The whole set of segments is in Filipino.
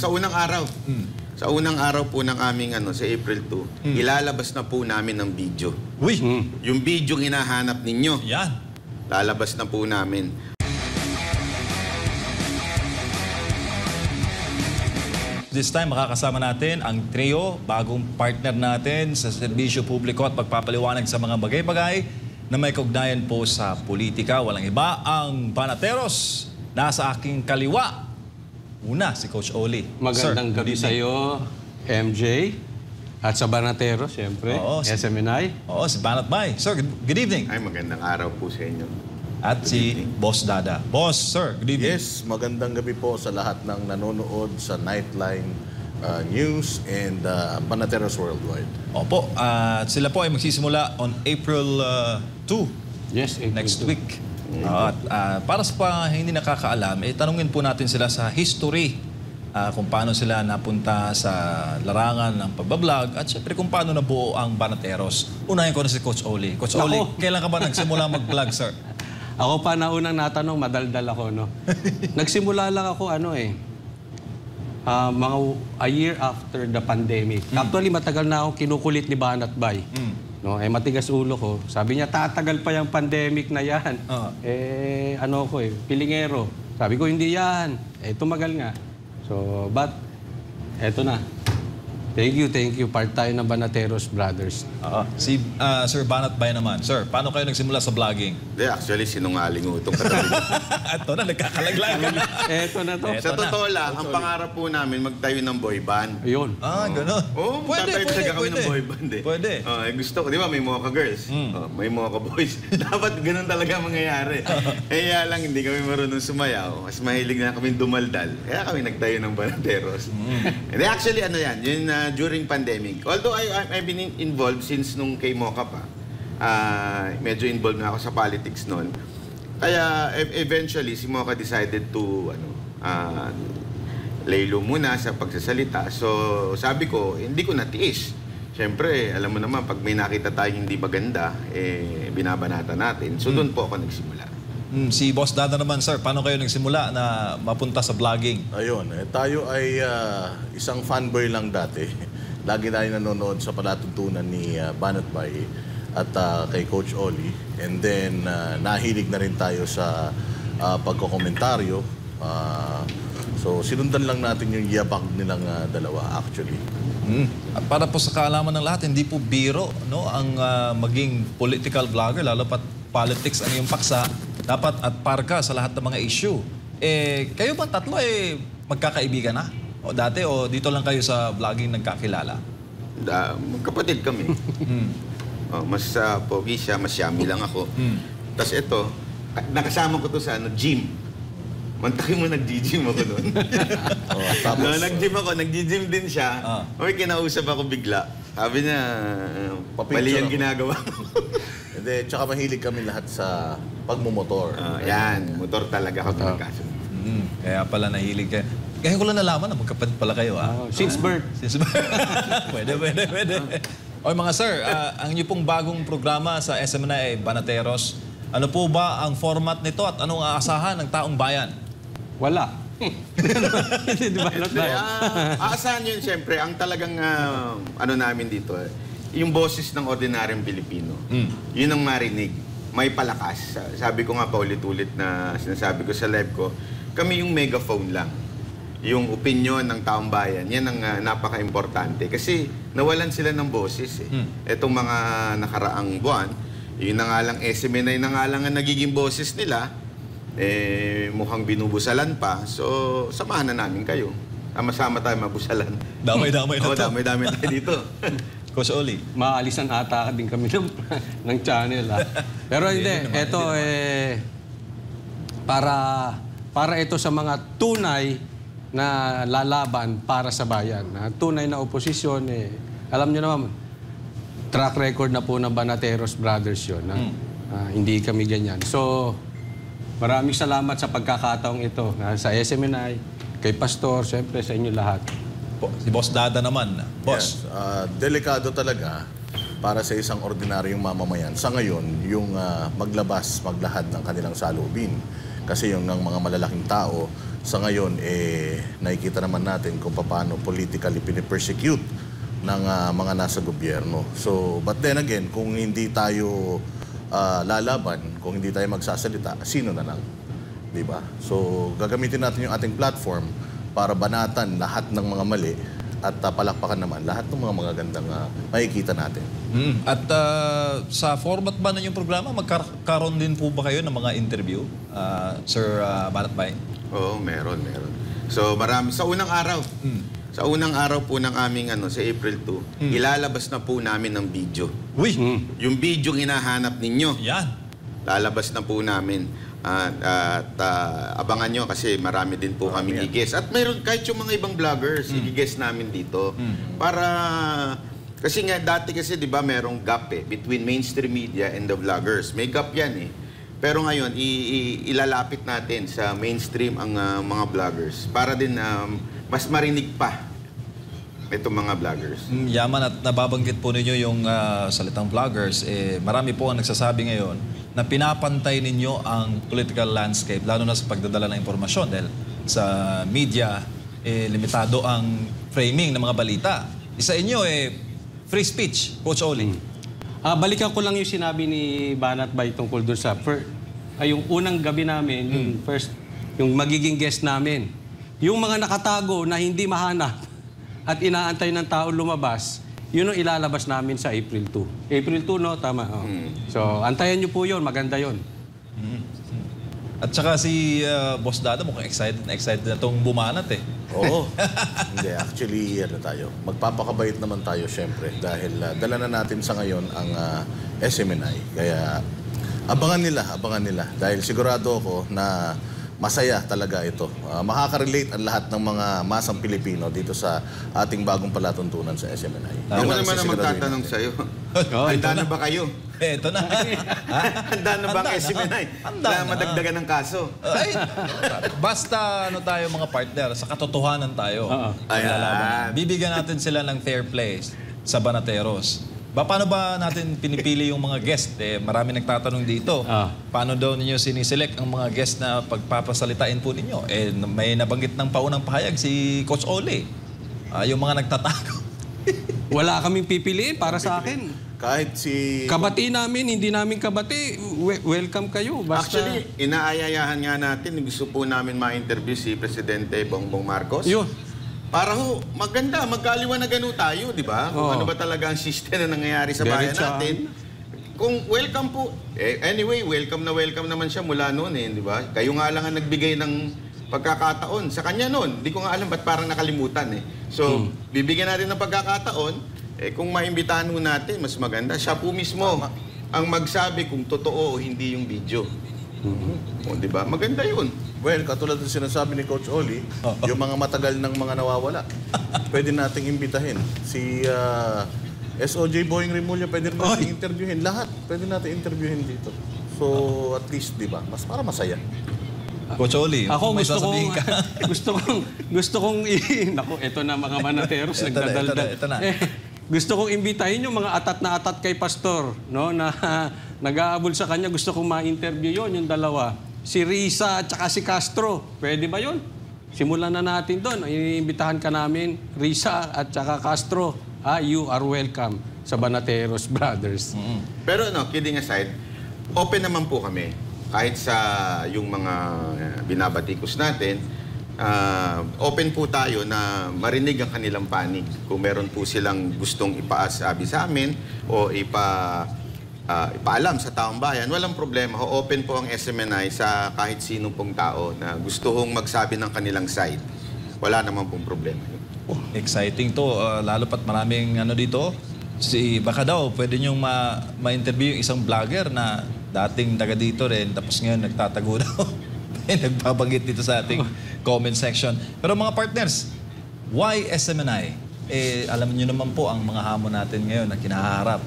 Sa unang araw. Sa unang araw po ng aming sa April 2, ilalabas na po namin ng video. Uy! Yung video hinahanap ninyo. Yan. Lalabas na po namin. This time, makakasama natin ang trio, bagong partner natin sa serbisyo publiko at pagpapaliwanag sa mga bagay-bagay na may kaugnayan po sa politika. Walang iba, ang Banateros. Nasa aking kaliwa. Una, si Coach Oli. Magandang gabi sa iyo, MJ. At sa Banateros, siyempre. Oo, SMNI. Oo, si Banat Bay. Sir, good evening. Ay, magandang araw po sa inyo. At si Boss Dada. Boss, sir, good evening. Yes, magandang gabi po sa lahat ng nanonood sa Nightline News and Banateros Worldwide. Opo, at sila po ay magsisimula on April 2. Yes, Next week. At para sa hindi nakakaalam, tanungin po natin sila sa history. Kung paano sila napunta sa larangan ng pagbablog at syempre kung paano nabuo ang Banateros. Unahin ko na si Coach Oli. Coach Oli, kailan ka ba nagsimula mag-vlog, sir? Ako pa na unang natanong, madaldal ako, no? Nagsimula lang ako, mga a year after the pandemic. Actually, matagal na ako kinukulit ni Banat Bay. No, matigas ulo ko. Sabi niya, tatagal pa yung pandemic na yan. Pilingero. Sabi ko, hindi yan. Tumagal nga. So, but, eto na. Thank you. Part tayo ng Banateros Brothers. Si Sir Banat Bay naman. Sir, paano kayo nagsimula sa vlogging? Hindi, actually, sinungaling ho itong katabi. Ito na, nagkakalaglag. Eto na to. Sa totoo lang, ang pangarap po namin magtayo ng boy band. Ayun. Gano'n. Oo, tatayo talaga kami ng boy band eh. Pwede. Gusto ko, di ba, may Mocha girls, may Mocha boys. Dapat ganun talaga mangyayari. Kaya lang, hindi kami marunong sumayaw. Mas mahilig na kami dumaldal. Kaya kami nagtayo ng Banateros. Hindi, actually, yun during pandemic. Although I've been involved since nung kay Mocha pa. Medyo involved na ako sa politics noon. Kaya eventually si Mocha decided to lay low muna sa pagsasalita. So sabi ko, hindi ko natiis. Siyempre, alam mo naman, pag may nakita tayong hindi maganda, binabanata natin. So doon po ako nagsimula. Si Boss Dada naman, sir, paano kayo nagsimula na mapunta sa vlogging? Ayun, tayo ay isang fanboy lang dati. Lagi tayo nanonood sa palatuntunan ni Banat Bay at kay Coach Oli. And then, nahilig na rin tayo sa pagkokomentaryo. So, sinundan lang natin yung yabag nilang dalawa, actually. At para po sa kaalaman ng lahat, hindi po biro, no, ang maging political vlogger, lalo pat politics ang iyong paksa. Dapat at parka sa lahat ng mga issue. Kayo ba tatlo magkakaibigan na? O dati o dito lang kayo sa vlogging nagkakilala? Magkapatid kami. Mas pogi siya, mas yummy lang ako. Tapos ito, nakasama ko to sa gym. Mantakin mo, nag-gym ako doon. Nag-gym ako, nag-gym din siya. May kinausap ako bigla. Sabi niya, mali yung ginagawa ko. Hindi, tsaka mahilig kami lahat sa pagmumotor. Yan, motor talaga ako talaga. Kaya pala nahilig kayo. Kaya ko lang nalaman na magkapatid pala kayo, Since birth. Since birth. Pwede. O mga sir, ang inyo pong bagong programa sa SMNI Banateros, ano po ba ang format nito at anong aasahan ng taong bayan? Wala. Aasahan yun, siyempre, ang talagang namin dito, yung boses ng ordinaryong Pilipino. Yun ang marinig. May palakas. Sabi ko nga paulit-ulit na sinasabi ko sa live ko, kami yung megaphone lang. Yung opinion ng taong bayan, yan ang napaka-importante. Kasi nawalan sila ng boses. Itong mga nakaraang buwan, yun na nga lang SMNI na nga lang ang nagiging boses nila, mukhang binubusalan pa. So, samahan na namin kayo. Sama-sama tayo mabusalan. Damay-damay na to. Damay-damay tayo dito. Coach Oli. Maalisan ata din kami ng channel. Pero hindi, ito para ito sa mga tunay na lalaban para sa bayan. Tunay na oposisyon, alam niyo naman, track record na po ng Banateros Brothers yun. Hindi kami ganyan. So, maraming salamat sa pagkakataong ito. Sa SMNI, kay Pastor, siyempre sa inyo lahat. Si Boss Dada naman. Boss. Yes, delikado talaga para sa isang ordinaryong mamamayan. Sa ngayon, yung maglabas, maglahad ng kanilang salubin. Kasi yung ng mga malalaking tao, sa ngayon, nakikita naman natin kung paano politically pinipersecute ng mga nasa gobyerno. So, but then again, kung hindi tayo lalaban, kung hindi tayo magsasalita, sino na lang? Diba? So, gagamitin natin yung ating platform para banatan lahat ng mga mali at palakpakan naman lahat ng mga magagandang makikita natin. At sa format ba ng yung programa, magkaroon din po ba kayo ng mga interview, Sir Banatbay? Oo, meron. So marami. Sa unang araw po ng aming sa April 2, ilalabas na po namin ng video. Uy! Yung video hinahanap ninyo, Yan! lalabas na po namin. At abangan nyo kasi marami din po kami i-guest. At mayroon kahit yung mga ibang vloggers, i-guest namin dito. Para, kasi nga dati kasi di ba merong gap between mainstream media and the vloggers. May gap yan Pero ngayon, ilalapit natin sa mainstream ang mga vloggers para din mas marinig pa itong mga vloggers. Yaman, at nababanggit po ninyo yung salitang vloggers. Marami po ang nagsasabi ngayon na pinapantay ninyo ang political landscape, lalo na sa pagdadala ng impormasyon dahil sa media, limitado ang framing ng mga balita. Isa inyo, free speech, Coach Oli. Balikan ko lang yung sinabi ni Banatbay tungkol dun sa yung unang gabi namin, yung magiging guest namin. Yung mga nakatago na hindi mahanap at inaantay ng tao lumabas, yun ang ilalabas namin sa April 2. April 2, no? Tama. Oh. So, antayan nyo po yun. Maganda yun. At saka si Boss Dada mukhang excited na itong bumanat Oo. Hindi, actually, tayo. Magpapakabait naman tayo, syempre. Dahil dala na natin sa ngayon ang SMNI. Kaya abangan nila. Dahil sigurado ako na masaya talaga ito. Makaka-relate ang lahat ng mga masang Pilipino dito sa ating bagong palatuntunan sa SMNI. Ako naman ang magtatanong sa'yo. Handa na ba kayo? Ito na. Handa na ba ang SMNI? Na madagdagan ng kaso? Ay, basta tayo mga partner, sa katotohanan tayo. Ayan. Bibigyan natin sila ng fair play sa Banateros. Paano ba natin pinipili yung mga guest? Marami nagtatanong dito. Paano daw ninyo siniselect ang mga guest na pagpapasalitain po ninyo? May nabanggit ng paunang pahayag si Coach Oli. Yung mga nagtatago. Wala kaming pipiliin para sa akin. Kahit si... Kabati namin, hindi namin kabati, welcome kayo. Basta... Actually, inaayayahan nga natin, gusto po namin ma-interview si Presidente Bongbong Marcos. Yun. Para maganda, magkaliwanagan tayo, di ba? Kung ano ba talaga ang system na nangyayari sa bayan natin. Kung welcome po, anyway, welcome naman siya mula noon di ba? Kayo nga lang ang nagbigay ng pagkakataon sa kanya noon. Hindi ko nga alam ba't parang nakalimutan So, bibigyan natin ng pagkakataon, kung maimbitahan natin, mas maganda. Siya po mismo ang magsabi kung totoo o hindi yung video. Di ba? Maganda yun. Well, katulad ng sinasabi ni Coach Oli, yung mga matagal ng mga nawawala, pwede nating imbitahin. Si SOJ Boying Remulla, pwede nating interviewin. Lahat, pwede natin interviewin dito. So, at least, di ba? Mas para masaya. Coach Oli, ako gusto kong naku, ito na mga Banateros, nagdadaldal. Ito na. Gusto kong imbitahin yung mga atat na atat kay Pastor, no, na nag-aabol sa kanya. Gusto kong ma-interview yon yung dalawa. Si Risa at saka si Castro. Pwede ba yun? Simulan na natin doon. Iimbitahan ka namin, Risa at saka Castro. You are welcome sa Banateros Brothers. Pero kidding aside, open naman po kami. Kahit sa yung mga binabatikos natin, open po tayo na marinig ang kanilang panig. Kung meron po silang gustong ipaasabi sa amin o ipaalam sa taong bayan, walang problema. Open po ang SMNI sa kahit sino pong tao na gusto hong magsabi ng kanilang side. Wala naman pong problema. Exciting to. Lalo pat maraming dito. Baka daw, pwede niyong ma-interview yung isang vlogger na dating taga dito rin, tapos ngayon nagtatago daw. Nagbabanggit dito sa ating comment section. Pero mga partners, why SMNI? Alam niyo naman po ang mga hamon natin ngayon na kinaharap.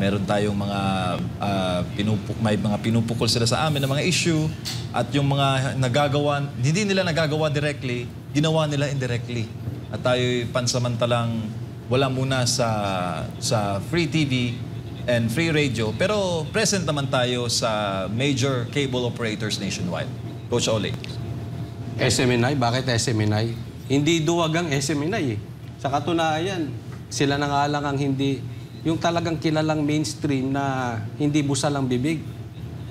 Meron tayong may mga pinupukol sila sa amin ng mga issue at yung mga hindi nila nagagawa directly, ginawa nila indirectly. At tayo'y pansamantalang wala muna sa free TV and free radio, pero present naman tayo sa major cable operators nationwide. Coach Oli. SMNI? Bakit SMNI? Hindi duwag ang SMNI eh. Sa katunayan, sila na nga lang ang hindi, yung talagang kilalang mainstream na hindi busal ang bibig.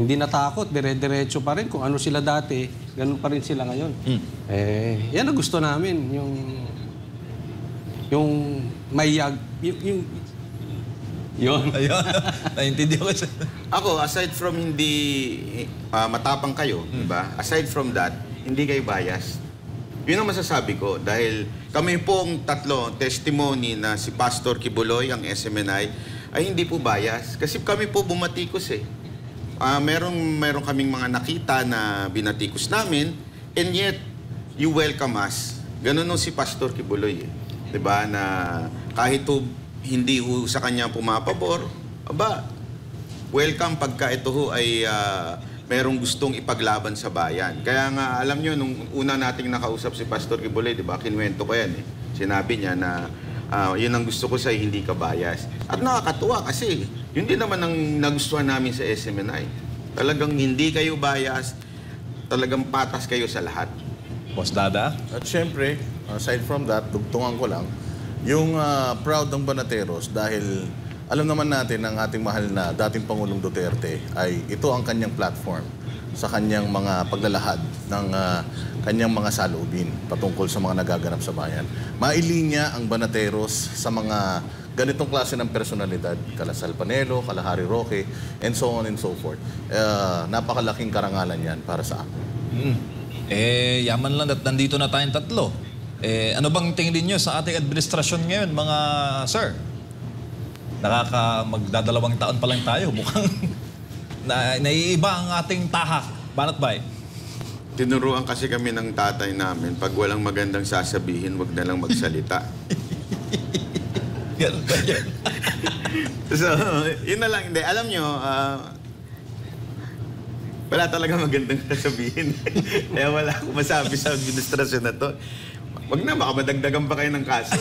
Hindi natakot, dire-diretso pa rin. Kung ano sila dati, ganun pa rin sila ngayon. Yan ang gusto namin. Yung mayag, yun. Ayun. Naintindihan ko siya. Ako, aside from hindi matapang kayo, di ba? Aside from that, hindi kayo biased. Yun ang masasabi ko dahil kami pong tatlo testimony na si Pastor Kibuloy, ang SMNI, ay hindi po biased. Kasi kami po bumatikos eh. Meron kaming mga nakita na binatikos namin and yet you welcome us. Ganun nung si Pastor Kibuloy eh. Diba? Na kahit hindi sa kanya pumapabor, welcome pagka ito ay merong gustong ipaglaban sa bayan. Kaya nga, alam nyo, nung una nating nakausap si Pastor Kibuloy, diba? Kinwento ko yan eh. Sinabi niya na yun ang gusto ko sa'yo, hindi ka bias. At nakakatuwa kasi yun din naman ang nagustuhan namin sa SMNI. Talagang hindi kayo bias, talagang patas kayo sa lahat. Boss Dada? At syempre, aside from that, dugtungan ko lang, yung proud ng Banateros dahil alam naman natin ang ating mahal na dating Pangulong Duterte ay ito ang kanyang platform sa kanyang mga paglalahad ng kanyang mga saloobin patungkol sa mga nagaganap sa bayan. Mailinya ang Banateros sa mga ganitong klase ng personalidad, kala Sal Panelo, kala Harry Roque, and so on and so forth. Napakalaking karangalan yan para sa akin. Yaman lang at nandito na tayong tatlo. Ano bang tingin niyo sa ating administrasyon ngayon, mga sir? Magdadalawang taon pa lang tayo. Mukhang naiiba ang ating tahak. Banat Bay? Tinuruan kasi kami ng tatay namin, pag walang magandang sasabihin, wag na lang magsalita. Yan ba yan? So, yun na lang. Hindi, alam nyo, wala talaga magandang sasabihin. Kaya wala akong masabi sa administrasyon na to. Wag na, baka madagdagan pa kayo ng kaso.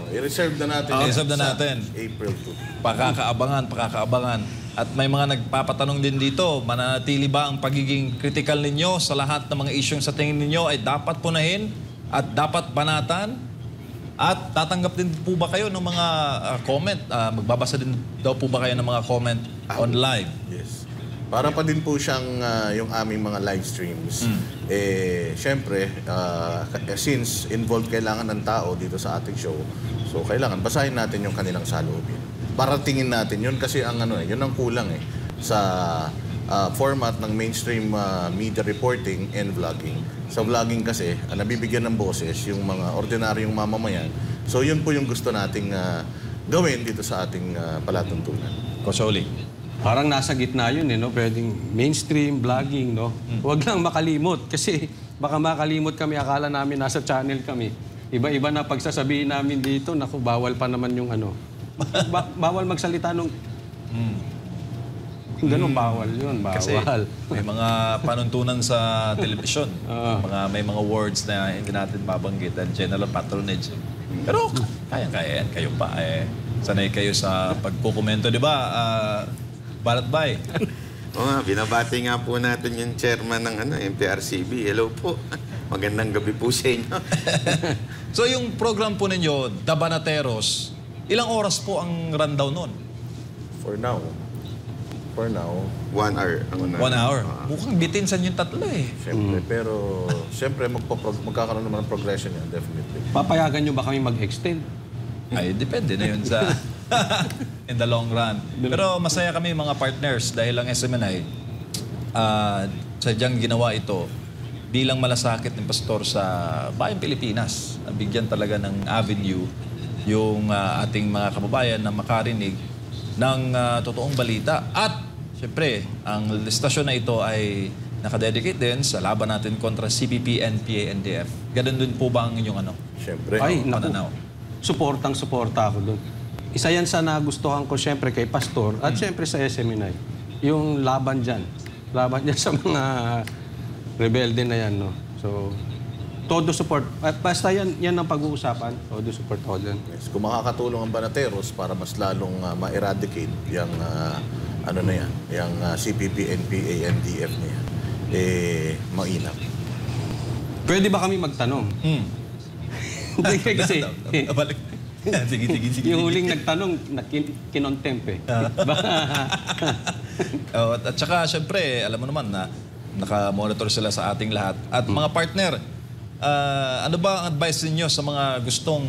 I-reserve na natin. I-reserve na natin. April 2. Pakakaabangan. At may mga nagpapatanong din dito, mananatili ba ang pagiging critical ninyo sa lahat ng mga isyong sa tingin ninyo ay dapat punahin at dapat banatan? At tatanggap din po ba kayo ng mga comment? Magbabasa din daw po ba kayo ng mga comment on live? Yes. Para pa din po siyang yung aming mga live streams. Siyempre, since involved kailangan ng tao dito sa ating show, so kailangan basahin natin yung kanilang saloobin. Paratingin natin yun kasi ang yun ang kulang sa format ng mainstream media reporting and vlogging. Sa vlogging kasi, nabibigyan ng boses yung mga ordinaryong mamamayan. So yun po yung gusto nating gawin dito sa ating palatuntunan. Coach Oli? Parang nasa gitna yun no? Pwedeng mainstream, vlogging, no? Huwag lang makalimot kasi baka makalimot kami, akala namin nasa channel kami. Iba-iba na pagsasabihin namin dito, naku, bawal pa naman yung bawal magsalita nung... Ganun, bawal yun, bawal. Kasi may mga panuntunan sa telebisyon. May mga words na hindi natin mabanggit at general patronage. Pero kaya-kaya yan. Kayo pa sanay kayo sa pagkukomento, di ba? Banat Bay? Oo nga, binabati nga po natin yung chairman ng MPRCB. Hello po. Magandang gabi po sa inyo. So yung program po ninyo, The Banateros, ilang oras po ang rundown nun? For now, 1 1 hour. 1 hour. Mukhang bitinsan yung tatlo Siyempre, pero siyempre magkakaroon naman ng progression yan, definitely. Papayagan nyo ba kami mag-extend? Ay, depende na yun sa in the long run. Pero masaya kami mga partners dahil ang SMNI sadyang ginawa ito bilang malasakit ng pastor sa bayang Pilipinas. Nabigyan talaga ng avenue yung ating mga kababayan na makarinig ng totoong balita. At siyempre, ang istasyon na ito ay nakadedicate din sa laban natin kontra CPP, NPA, NDF. Ganun din po ba ang inyong Siyempre. Ay, pananaw? Suportang-suporta ako doon. Isa yan sa nagustuhan ko siyempre kay Pastor at siyempre sa SMNI. Yung laban dyan. Laban dyan sa mga rebelde na yan, no? So, todo support. At basta yan ang pag-uusapan. Todo support ako dyan. Yes. Kung makakatulong ang Banateros para mas lalong ma-eradicate yung yung CPP, NPA, NDF na yan, mainam. Pwede ba kami magtanong? Hindi kasi... Balik. Sige. Yung huling nagtanong, kinontempt eh. At saka, syempre, alam mo naman na naka-monitor sila sa ating lahat. At mga partner, ano ba ang advice ninyo sa mga gustong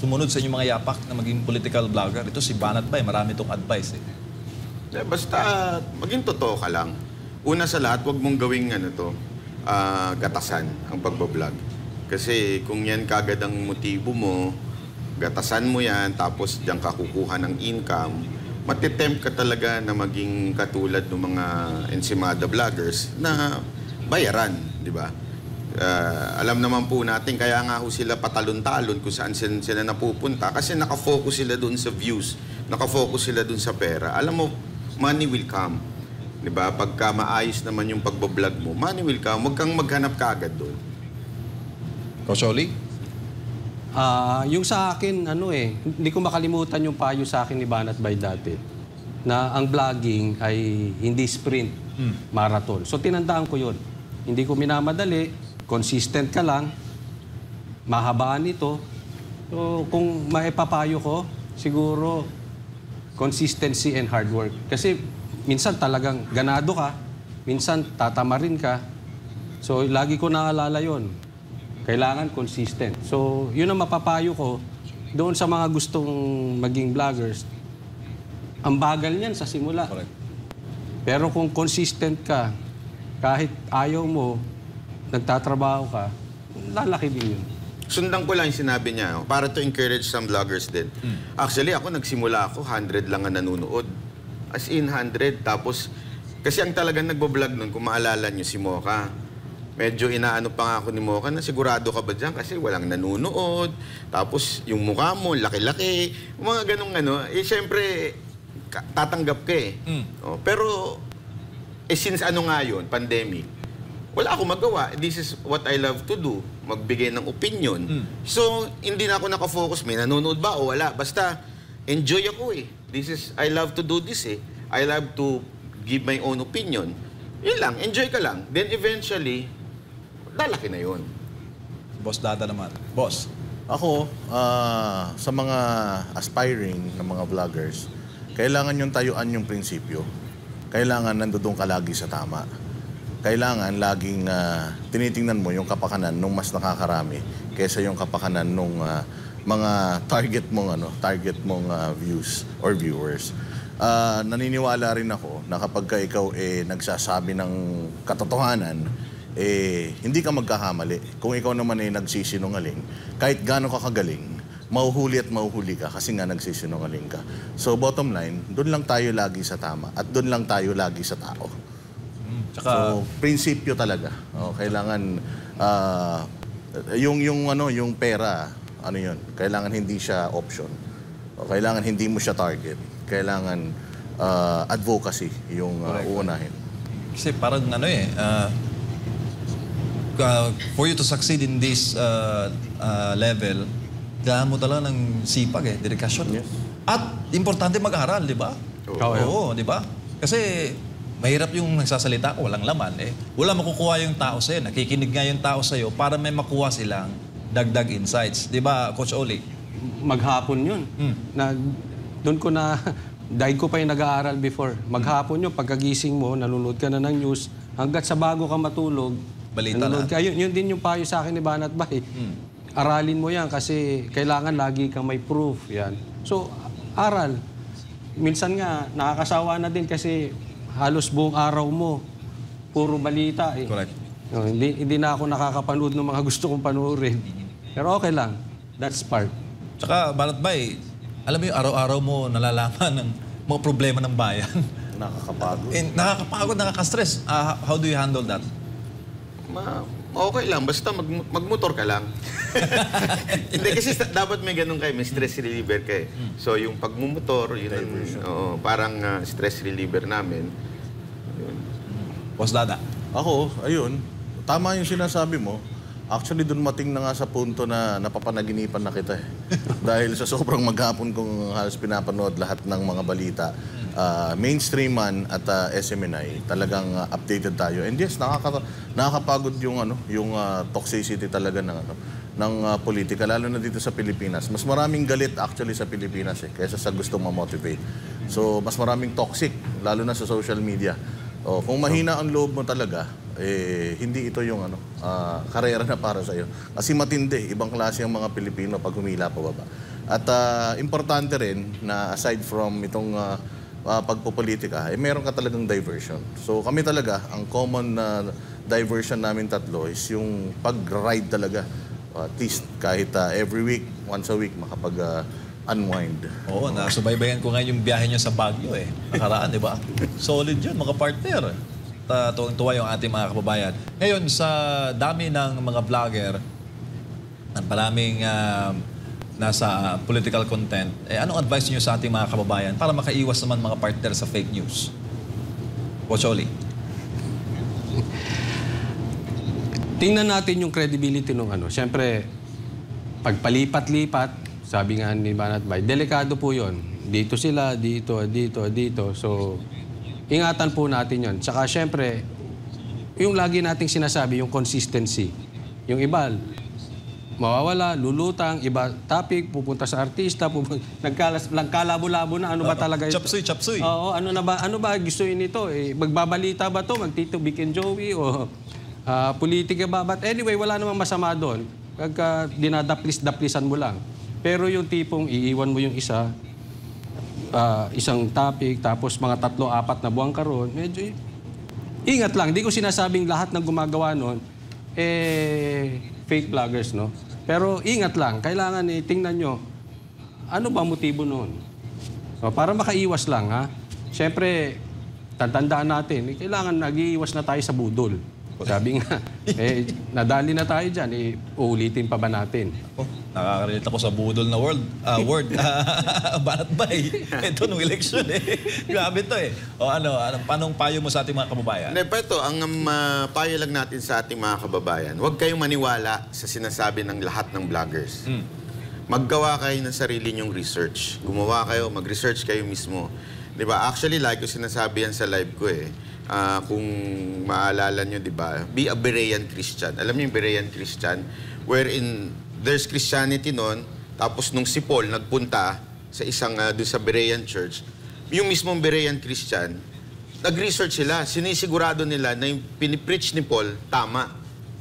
sumunod sa inyong mga yapak na maging political vlogger? Ito si Banat Bay, marami itong advice eh. Basta maging totoo ka lang. Una sa lahat, huwag mong gawing gatasan ang pagbablog. Kasi kung yan kagad ang motibo mo, gatasan mo yan, tapos diyan ka kukuha ng income, matitempt ka talaga na maging katulad ng mga ensimada vloggers na bayaran, di ba? Alam naman po natin, kaya nga ho sila patalon-talon kung saan sila napupunta kasi nakafocus sila doon sa views, nakafocus sila doon sa pera. Alam mo, money will come. Di ba? Pagka maayos naman yung pagbablog mo, money will come. Huwag kang maghanap kaagad doon. Coach Oli? Yung sa akin, hindi ko makalimutan yung payo sa akin ni Banat Bay dati na ang vlogging ay hindi sprint, marathon. So tinandaan ko yun. Hindi ko minamadali, consistent ka lang, mahabaan ito. So kung maipapayo ko, siguro consistency and hard work. Kasi minsan talagang ganado ka, minsan tatamarin ka. So lagi ko naalala yun. Kailangan consistent. So, yun ang mapapayo ko doon sa mga gustong maging vloggers. Ang bagal niyan sa simula. Correct. Pero kung consistent ka, kahit ayaw mo, nagtatrabaho ka, lalaki din yun. Sundan ko lang yung sinabi niya, para to encourage some vloggers din. Actually, ako nagsimula ako, 100 lang ang nanonood. As in 100. Tapos, kasi ang talagang nagbo-vlog nun, kung maalala niyo si Mocha, medyo inaano pa nga ako ni Mocha na sigurado ka ba dyan kasi walang nanunood. Tapos yung mukha mo, laki-laki. Mga ganong syempre, tatanggap ka eh. Pero, since nga yun, pandemic, wala akong magawa. This is what I love to do. Magbigay ng opinion. So, hindi na ako nakafocus. May nanonood ba o wala? Basta, enjoy ako eh. I love to do this eh. I love to give my own opinion. Yun lang, enjoy ka lang. Then eventually, lalaki na yun. Boss Dada naman. Boss. Ako, sa mga aspiring na mga vloggers, kailangan yung tayuan yung prinsipyo. Kailangan nandoon ka lagi sa tama. Kailangan laging tinitingnan mo yung kapakanan ng mas nakakarami kaysa yung kapakanan ng mga target mong views or viewers. Naniniwala rin ako na kapag ikaw nagsasabi ng katotohanan, hindi ka magkakamali. Kung ikaw naman nagsisinungaling, kahit gaano ka kagaling, mahuhuli at mahuhuli ka kasi nga nagsisinungaling ka. So bottom line, doon lang tayo lagi sa tama at doon lang tayo lagi sa tao. So prinsipyo talaga. Kailangan yung pera, kailangan hindi siya option. Kailangan hindi mo siya target. Kailangan advocacy yung uunahin. Kasi parang for you to succeed in this level, kailangan mo talaga ng sipag dedikasyon. Yes. At importante mag-aral, di ba? Oo, di ba? Kasi mahirap yung nagsasalita ko, walang laman Wala makukuha yung tao sa'yo. Nakikinig nga yung tao sa'yo para may makuha silang dagdag insights. Di ba, Coach Oli? Maghapon yun. Doon ko dahil ko pa yung nag-aaral before. Maghapon yun, pagkagising mo, nanonood ka na ng news, hanggat sa bago ka matulog, balita na. Yun din yung payo sa akin ni Banat Bay. Aralin mo yan kasi kailangan lagi kang may proof. Yan. So, aral. Minsan nga, nakakasawa na din kasi halos buong araw mo, puro balita Correct. Hindi na ako nakakapanood ng mga gusto kong panoorin. Pero okay lang. That's part. Tsaka, Banat Bay, alam mo yung araw-araw mo nalalaman ng mga problema ng bayan. Nakakapagod. Nakakapagod, nakaka-stress. How do you handle that? Okay lang, basta magmotor ka lang. Hindi, kasi dapat may ganun kayo, may stress reliever kayo. So, yung pagmumotor, yun parang stress reliever namin. Yun. Boss Dada. Ako, ayun, tama yung sinasabi mo. Actually, doon mating na nga sa punto na napapanaginipan na kita eh. Dahil sa sobrang maghapon kong halos pinapanood lahat ng mga balita, mainstream man at SMNI, talagang updated tayo. And yes, nakakapagod yung toxicity talaga ng politika, lalo na dito sa Pilipinas. Mas maraming galit actually sa Pilipinas kaysa sa gustong ma-motivate. So, mas maraming toxic, lalo na sa social media. Kung mahina ang loob mo talaga, hindi ito yung karera na para sa'yo. Kasi matindi, ibang klase ang mga Pilipino pag humila pababa. At importante rin na aside from itong pagpopolitika, meron ka talagang diversion. So kami talaga, ang common diversion namin tatlo is yung pag-ride talaga. At least kahit every week, once a week, makapag-unwind. Oo, nasubaybayan ko ngayon yung biyahe niyo sa Baguio Nakaraan, di ba? Solid yun, mga partner. Tuwang-tuwa yung ating mga kababayan. Ngayon, sa dami ng mga vlogger, at maraming nasa political content, anong advice niyo sa ating mga kababayan para makaiwas naman mga partner sa fake news? Coach Oli. Tingnan natin yung credibility ng Siyempre, pagpalipat-lipat, sabi nga ni Banat Bay, delikado po yon. Dito sila, dito. So, ingatan po natin yon. Tsaka siyempre, yung lagi nating sinasabi, yung consistency. Yung iba, mawawala, lulutang, iba topic, pupunta sa artista, nagkalabo-labo na, ano ba talaga ito? Chapsuy. Oo, ano ba gusto nito? Magbabalita ba to? Magtito Vic and Joey? O politika ba? But anyway, wala namang masama doon. Pagka dinadaplis-daplisan mo lang. Pero yung tipong iiwan mo yung isang topic, tapos mga 3-4 na buwan karon, medyo ingat lang. Di ko sinasabing lahat ng gumagawa noon fake vloggers, no? Pero ingat lang. Kailangan tingnan nyo, ano ba motibo noon? So, para makaiwas lang, ha? Siyempre, tatandaan natin, kailangan nag-iiwas na tayo sa budol. Sabi nga, nadali na tayo dyan, uulitin pa ba natin? Nakaka-relate ako sa budol na word. Banat Bay. Ito nung election Grabe to anong payo mo sa ating mga kababayan? Ito, ang payo lang natin sa ating mga kababayan, huwag kayong maniwala sa sinasabi ng lahat ng vloggers. Maggawa kayo ng sarili nyong research. Gumawa kayo, mag-research kayo mismo. Diba? Actually, like ko sinasabi yan sa live ko kung maalala nyo, diba? Be a Berean Christian. Alam niyo yung Berean Christian? Wherein there's Christianity noon, tapos nung si Paul nagpunta sa isang doon sa Berean Church, yung mismong Berean Christian, nag-research sila, sinisigurado nila na yung pinipreach ni Paul, tama.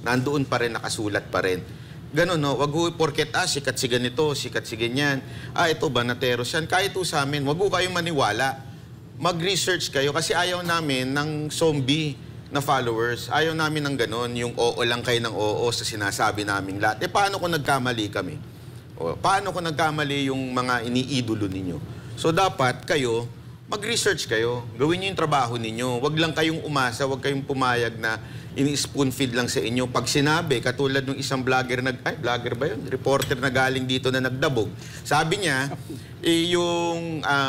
Nandoon pa rin, nakasulat pa rin. Ganon, no? Wag ho porket, sikat si ganito, sikat si ganyan. Ito, banateros yan. Kahit ho sa amin, wag ho kayong maniwala. Mag-research kayo kasi ayaw namin ng zombie na followers. Ayaw namin ng ganon, yung oo lang kayo ng oo sa sinasabi naming lahat. Paano kung nagkamali kami? Paano kung nagkamali yung mga iniidolo ninyo? So dapat kayo, mag-research kayo. Gawin niyo yung trabaho ninyo. Wag lang kayong umasa, wag kayong pumayag na ini-spoon feed lang sa inyo. Pag sinabi, katulad ng isang vlogger vlogger ba yun? Reporter na galing dito na nagdabog. Sabi niya,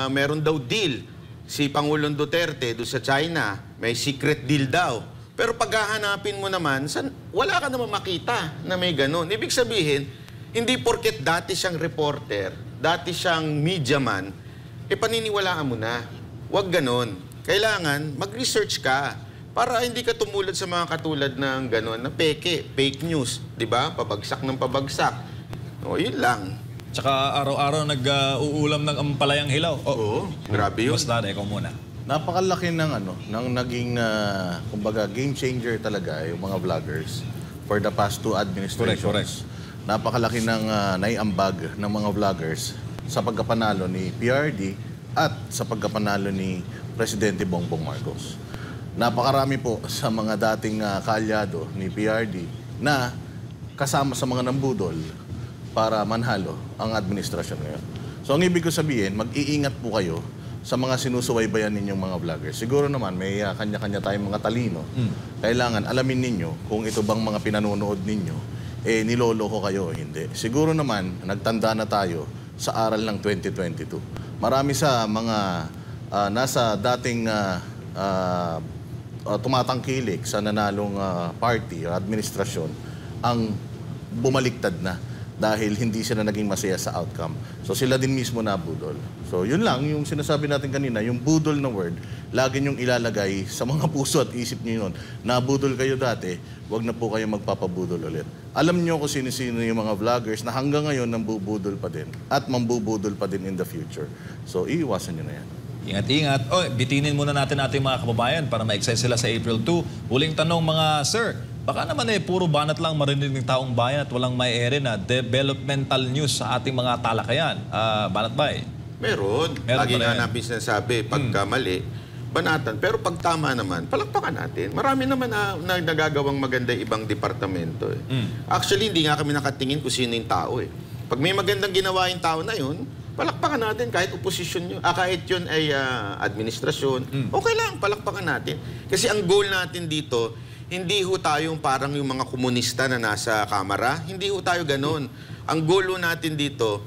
meron daw deal si Pangulong Duterte doon sa China, may secret deal daw. Pero paghahanapin mo naman, wala ka naman makita na may ganun. Ibig sabihin, hindi porket dati siyang reporter, dati siyang media man, paniniwalaan mo na. Huwag ganun. Kailangan mag-research ka para hindi ka tumulad sa mga katulad ng ganun na fake news. Diba? Pabagsak ng pabagsak. Yun lang. Tsaka araw-araw nag-uulam ng ampalayang hilaw. Oo, grabe yun. Basta ikaw muna. Napakalaki ng naging, kumbaga, game changer talaga yung mga vloggers for the past 2 administrations. Correct. Napakalaki ng naiambag ng mga vloggers sa pagkapanalo ni PRD at sa pagkapanalo ni Presidente Bongbong Marcos. Napakarami po sa mga dating kaalyado ni PRD na kasama sa mga nambudol para manhalo ang administrasyon ngayon. So ang ibig ko sabihin, mag-iingat po kayo sa mga sinusubaybayan ninyong mga vloggers. Siguro naman may kanya-kanya tayong mga talino. Kailangan alamin ninyo kung ito bang mga pinanonood ninyo, niloloko kayo o hindi. Siguro naman, nagtanda na tayo sa aral ng 2022. Marami sa mga nasa dating tumatangkilik sa nanalong party o administrasyon ang bumaliktad na dahil hindi sila naging masaya sa outcome. So sila din mismo nabudol. So yun lang, yung sinasabi natin kanina, yung budol na word, lagi niyong ilalagay sa mga puso at isip niyo yun. Nabudol kayo dati, wag na po kayo magpapabudol ulit. Alam niyo kung sino-sino yung mga vloggers na hanggang ngayon nambubudol pa din at mambubudol pa din in the future. So iiwasan niyo na yan. Ingat-ingat. Bitinin muna natin ating mga kababayan para ma-excite sila sa April 2. Huling tanong mga sir, baka naman puro banat lang marinig ng taong bayan at walang may ere na developmental news sa ating mga talakayan. Banat ba Meron. Lagi nga namin sinasabi, pagka mali, banatan. Pero pag tama naman, palakpakan natin. Marami naman na nagagawang maganda ibang departamento. Actually, hindi nga kami nakatingin kung sino yung tao. Pag may magandang ginawa yung tao na yun, palakpakan natin kahit oposisyon nyo. Kahit yun ay administrasyon, okay lang, palakpakan natin. Kasi ang goal natin dito, hindi ho tayo parang yung mga komunista na nasa kamara. Hindi ho tayo ganun. Ang goal natin dito,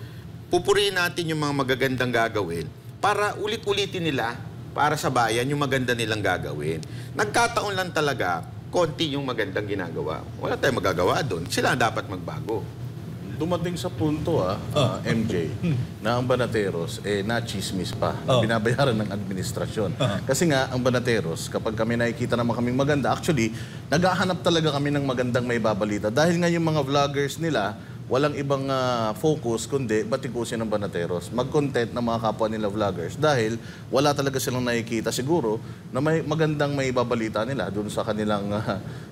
pupurihin natin yung mga magagandang gagawin para ulit-ulitin nila para sa bayan yung maganda nilang gagawin. Nagkataon lang talaga, konti yung magandang ginagawa. Wala tayong magagawa doon. Sila dapat magbago. Dumating sa punto, MJ, na ang Banateros, na-chismis pa. Binabayaran ng administrasyon. Kasi nga, ang Banateros, kapag kami nakikita naman kaming maganda, actually, naghahanap talaga kami ng magandang may babalita. Dahil nga yung mga vloggers nila, walang ibang focus kundi batikusin ng Banateros. Mag-content ng mga kapwa nila vloggers dahil wala talaga silang nakikita siguro na may magandang may babalita nila doon sa kanilang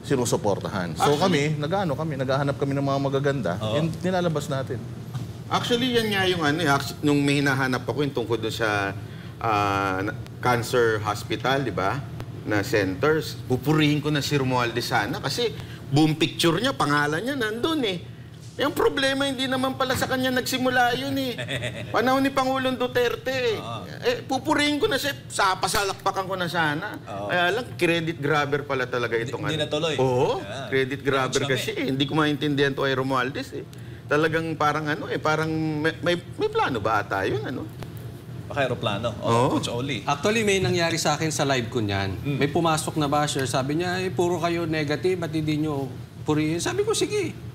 sinusuportahan. So naghahanap kami ng mga magaganda, and nilalabas natin. Actually, yan nga yung nung may hinahanap ako yung tungkol doon sa cancer hospital, di ba? Na centers. Pupurihin ko na si Romualdez sana kasi boom picture niya, pangalan niya nandun Yung problema, hindi naman pala sa kanya nagsimula yun Panahon ni Pangulong Duterte pupurihin ko na siya, pasalakpakan ko na sana. Kaya lang, credit grabber pala talaga itong Hindi natuloy. Oo, credit grabber kasi. Hindi ko maintindihan to ay Romualdez Talagang parang parang may plano ba ata yun Baka aeroplano. Coach Oli. Actually, may nangyari sa akin sa live ko niyan. May pumasok na basher, sabi niya, puro kayo negative, at hindi nyo purihin. Sabi ko, sige.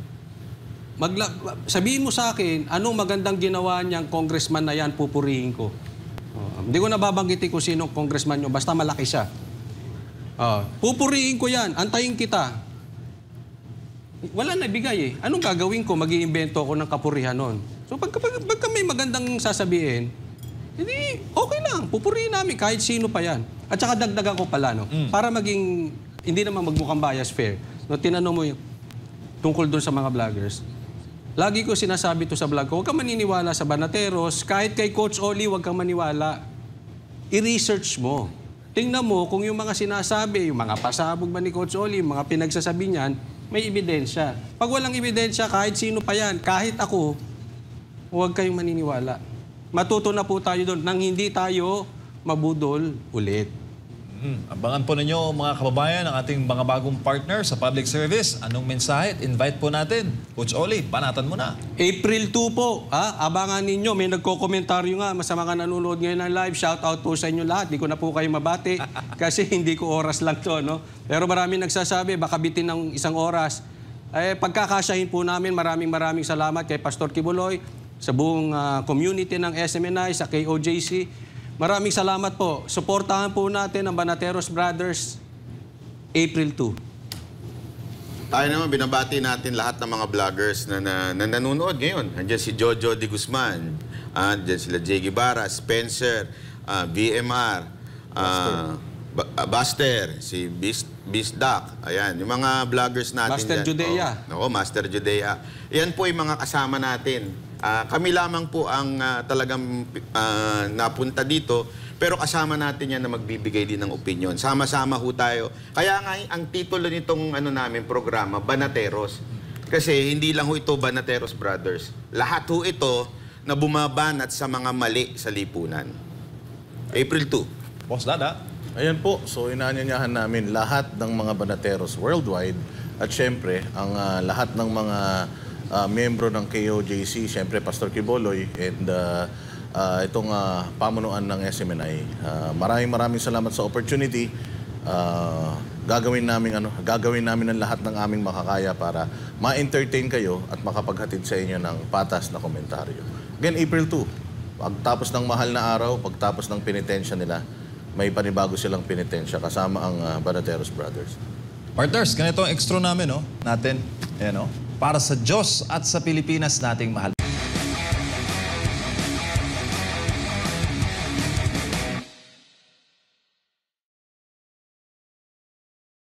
Sabihin mo sa akin, anong magandang ginawa niyang congressman na yan, pupurihin ko. Hindi ko nababanggitin kung sino congressman nyo, basta malaki siya. Pupurihin ko yan, antayin kita. Wala na bigay Anong gagawin ko? Mag-iimbento ako ng kapurihan nun. So pagka may magandang sasabihin, hindi, okay lang, pupurihin namin kahit sino pa yan. At saka dagdagan ko pala, para maging, hindi naman magmukhang bias fair. Tinanong mo yung tungkol doon sa mga vloggers. Lagi ko sinasabi to sa vlog ko, huwag kang maniniwala sa Banateros, kahit kay Coach Oli, huwag kang maniwala. I-research mo. Tingnan mo kung yung mga sinasabi, yung mga pasabog ba ni Coach Oli, yung mga pinagsasabi niyan, may ebidensya. Pag walang ebidensya, kahit sino pa yan, kahit ako, huwag kayong maniniwala. Matuto na po tayo doon nang hindi tayo mabudol ulit. Abangan po ninyo mga kababayan ang ating mga bagong partner sa public service. Anong mensahe? Invite po natin. Coach Oli, banatan mo na. April 2 po. Abangan ninyo. May nagko-komentaryo nga sa mga nanonood ngayon ng live. Shout out po sa inyo lahat. Di ko na po kayo mabati kasi hindi ko oras lang to. Pero maraming nagsasabi, baka bitin ng isang oras. Pagkakasyahin po namin, maraming salamat kay Pastor Kibuloy, sa buong community ng SMNI, sa KOJC. Maraming salamat po. Suportahan po natin ang Banateros Brothers April 2. Tayo naman, binabati natin lahat ng mga vloggers na nanonood ngayon. Andiyan si Jojo de Guzman, andiyan sila Jay Guevara, Spencer, VMR, Buster, si Bisdak. Ayan, yung mga vloggers natin. Master Judea. Master Judea. Yan po yung mga kasama natin. Kami lamang po ang talagang napunta dito, pero kasama natin yan na magbibigay din ng opinion. Sama-sama ho tayo. Kaya nga, ang titulo nitong namin programa, Banateros. Kasi hindi lang ho ito Banateros Brothers. Lahat ho ito na bumabanat sa mga mali sa lipunan. April 2. Boss Dada. Ayan po, so inaanyayahan namin lahat ng mga Banateros worldwide at syempre, ang lahat ng mga miyembro ng KOJC, syempre Pastor Kiboloy and itong pamunuan ng SMNI. Maraming salamat sa opportunity. gagawin namin ang lahat ng aming makakaya para ma-entertain kayo at makapaghatid sa inyo ng patas na komentaryo. Again, April 2, pagtapos ng mahal na araw, pagtapos ng penitensya nila, may panibago silang penitensya kasama ang Banateros Brothers. Partners, ganito ang extra namin, no? Natin. Ayan, no? Para sa Diyos at sa Pilipinas nating mahal.